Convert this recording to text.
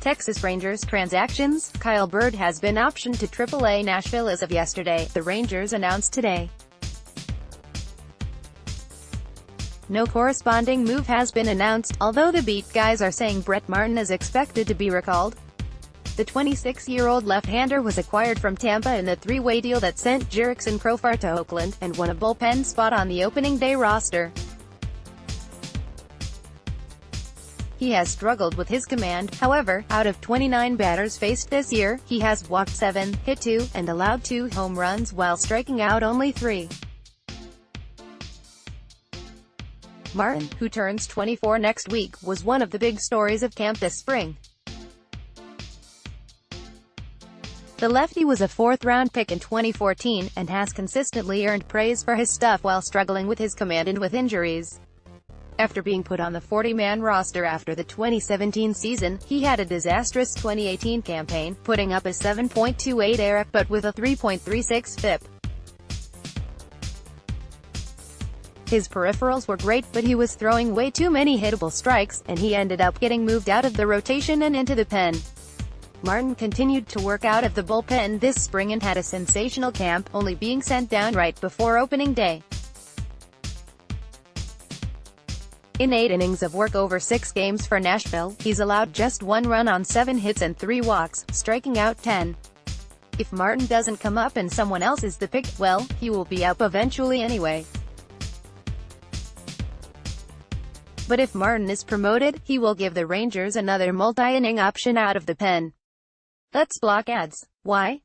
Texas Rangers transactions. Kyle Bird has been optioned to AAA Nashville as of yesterday, the Rangers announced today. No corresponding move has been announced, although the beat guys are saying Brett Martin is expected to be recalled. The 26-year-old left-hander was acquired from Tampa in the three-way deal that sent Jurickson Profar to Oakland, and won a bullpen spot on the opening day roster. He has struggled with his command, however. Out of 29 batters faced this year, he has walked 7, hit 2, and allowed 2 home runs while striking out only 3. Martin, who turns 24 next week, was one of the big stories of camp this spring. The lefty was a fourth-round pick in 2014, and has consistently earned praise for his stuff while struggling with his command and with injuries. After being put on the 40-man roster after the 2017 season, he had a disastrous 2018 campaign, putting up a 7.28 ERA, but with a 3.36 FIP. His peripherals were great, but he was throwing way too many hittable strikes, and he ended up getting moved out of the rotation and into the pen. Martin continued to work out of the bullpen this spring and had a sensational camp, only being sent down right before opening day. In 8 innings of work over 6 games for Nashville, he's allowed just 1 run on 7 hits and 3 walks, striking out 10. If Martin doesn't come up and someone else is the pick, well, he will be up eventually anyway. But if Martin is promoted, he will give the Rangers another multi-inning option out of the pen. Let's block ads. Why?